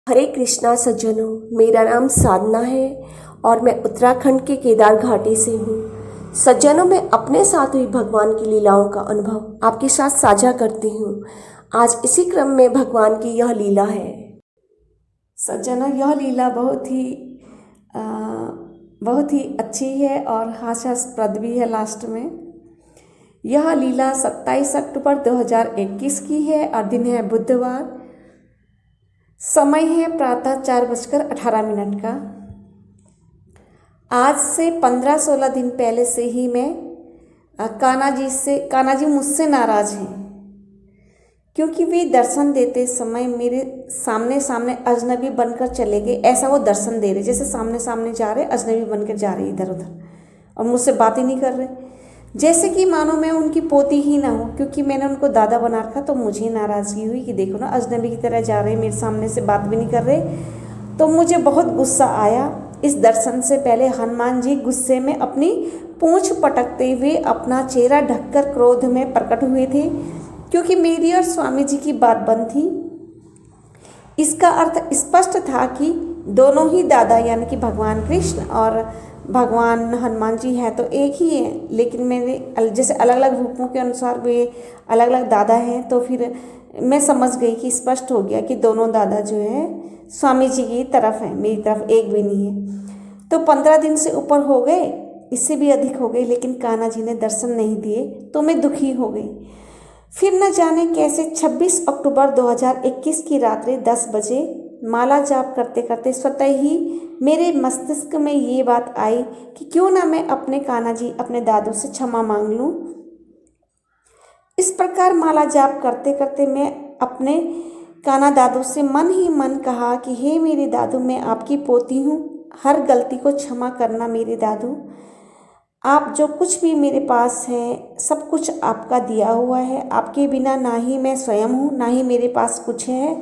हरे कृष्णा सज्जनों, मेरा नाम साधना है और मैं उत्तराखंड के केदार घाटी से हूँ। सज्जनों, मैं अपने साथ हुई भगवान की लीलाओं का अनुभव आपके साथ साझा करती हूँ। आज इसी क्रम में भगवान की यह लीला है। सज्जनों, यह लीला बहुत ही अच्छी है और हास्यास्पद भी है। लास्ट में यह लीला 27 अक्टूबर 2021 की है और दिन है बुधवार। समय है प्रातः 4:18 का। आज से 15-16 दिन पहले से ही मैं कान्हा जी मुझसे नाराज़ हैं, क्योंकि वे दर्शन देते समय मेरे सामने सामने अजनबी बनकर चले गए। ऐसा वो दर्शन दे रहे, जैसे सामने सामने जा रहे, अजनबी बनकर जा रहे इधर उधर, और मुझसे बात ही नहीं कर रहे, जैसे कि मानो मैं उनकी पोती ही ना हूँ। क्योंकि मैंने उनको दादा बना रखा, तो मुझे नाराज़गी हुई कि देखो ना, अजनबी की तरह जा रहे, मेरे सामने से बात भी नहीं कर रहे। तो मुझे बहुत गुस्सा आया। इस दर्शन से पहले हनुमान जी गुस्से में अपनी पूंछ पटकते हुए अपना चेहरा ढककर क्रोध में प्रकट हुए थे, क्योंकि मेरी और स्वामी जी की बात बंद थी। इसका अर्थ स्पष्ट था कि दोनों ही दादा, यानी कि भगवान कृष्ण और भगवान हनुमान जी हैं तो एक ही है, लेकिन मेरे जैसे अलग अलग रूपों के अनुसार वे अलग अलग दादा हैं। तो फिर मैं समझ गई कि स्पष्ट हो गया कि दोनों दादा जो है स्वामी जी की तरफ है, मेरी तरफ एक भी नहीं है। तो 15 दिन से ऊपर हो गए, इससे भी अधिक हो गए, लेकिन कान्हा जी ने दर्शन नहीं दिए, तो मैं दुखी हो गई। फिर न जाने कैसे 26 अक्टूबर 2021 की रात्रि 10 बजे माला जाप करते करते स्वतः ही मेरे मस्तिष्क में ये बात आई कि क्यों ना मैं अपने कान्हा जी, अपने दादू से क्षमा मांग लूं। इस प्रकार माला जाप करते करते मैं अपने कान्हा दादू से मन ही मन कहा कि हे मेरे दादू, मैं आपकी पोती हूँ, हर गलती को क्षमा करना मेरे दादू। आप जो कुछ भी मेरे पास है, सब कुछ आपका दिया हुआ है। आपके बिना ना ही मैं स्वयं हूँ, ना ही मेरे पास कुछ है।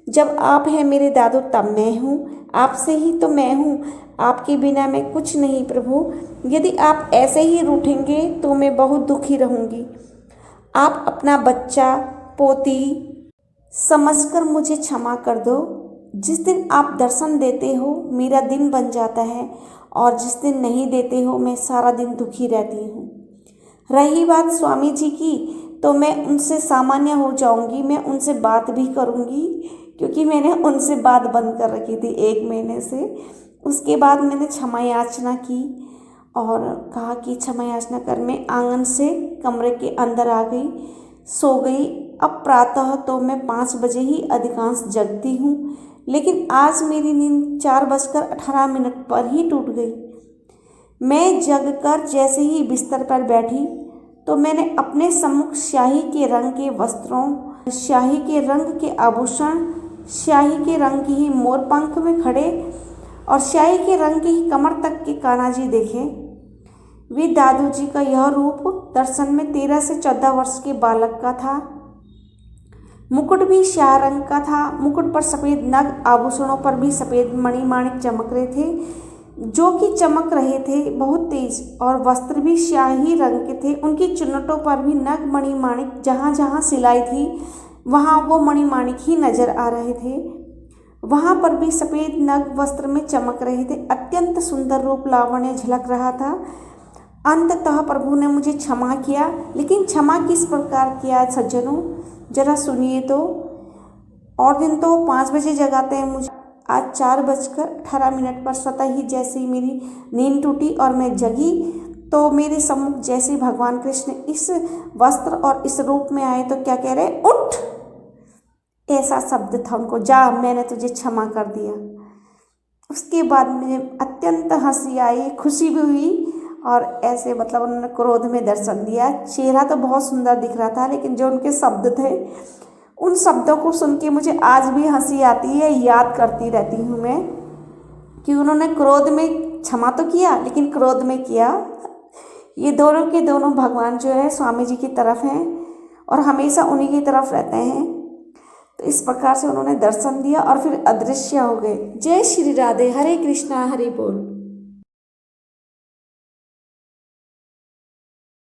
जब आप हैं मेरे दादू, तब मैं हूँ, आपसे ही तो मैं हूँ। आपके बिना मैं कुछ नहीं प्रभु। यदि आप ऐसे ही रूठेंगे तो मैं बहुत दुखी रहूँगी। आप अपना बच्चा, पोती समझकर मुझे क्षमा कर दो। जिस दिन आप दर्शन देते हो मेरा दिन बन जाता है, और जिस दिन नहीं देते हो मैं सारा दिन दुखी रहती हूँ। रही बात स्वामी जी की, तो मैं उनसे सामान्य हो जाऊंगी, मैं उनसे बात भी करूंगी, क्योंकि मैंने उनसे बात बंद कर रखी थी 1 महीने से। उसके बाद मैंने क्षमा याचना की और कहा कि क्षमा याचना कर मैं आंगन से कमरे के अंदर आ गई, सो गई। अब प्रातः तो मैं 5 बजे ही अधिकांश जगती हूँ, लेकिन आज मेरी नींद 4:18 पर ही टूट गई। मैं जगकर जैसे ही बिस्तर पर बैठी तो मैंने अपने सम्मुख स्याही के रंग के वस्त्रों, स्याही के रंग के आभूषण, स्याही के रंग की ही मोर पंख में खड़े और स्याही के रंग की ही कमर तक के कान्हा जी देखे। वे दादू जी का यह रूप दर्शन में 13 से 14 वर्ष के बालक का था। मुकुट भी स्याह रंग का था। मुकुट पर सफ़ेद नग, आभूषणों पर भी सफ़ेद मणिमाणिक चमक रहे थे, जो कि चमक रहे थे बहुत तेज, और वस्त्र भी स्याही रंग के थे। उनकी चुन्नटों पर भी नग मणिमाणिक, जहाँ जहाँ सिलाई थी वहाँ वो मणिमाणिक ही नजर आ रहे थे। वहाँ पर भी सफ़ेद नग वस्त्र में चमक रहे थे। अत्यंत सुंदर रूप लावण्य झलक रहा था। अंततः प्रभु ने मुझे क्षमा किया, लेकिन क्षमा किस प्रकार किया सज्जनों, जरा सुनिए तो। और दिन तो 5 बजे जगाते हैं मुझे। आज 4:18 पर स्वतः ही जैसे ही मेरी नींद टूटी और मैं जगी, तो मेरे सम्मुख जैसे भगवान कृष्ण इस वस्त्र और इस रूप में आए, तो क्या कह रहे, उठ, ऐसा शब्द था उनको, जा, मैंने तुझे क्षमा कर दिया। उसके बाद मुझे अत्यंत हंसी आई, खुशी भी हुई, और ऐसे मतलब उन्होंने क्रोध में दर्शन दिया। चेहरा तो बहुत सुंदर दिख रहा था, लेकिन जो उनके शब्द थे, उन शब्दों को सुन के मुझे आज भी हंसी आती है, याद करती रहती हूँ मैं कि उन्होंने क्रोध में क्षमा तो किया, लेकिन क्रोध में किया। ये दोनों के दोनों भगवान जो है स्वामी जी की तरफ हैं और हमेशा उन्हीं की तरफ रहते हैं। तो इस प्रकार से उन्होंने दर्शन दिया और फिर अदृश्य हो गए। जय श्री राधे, हरे कृष्णा, हरि बोल।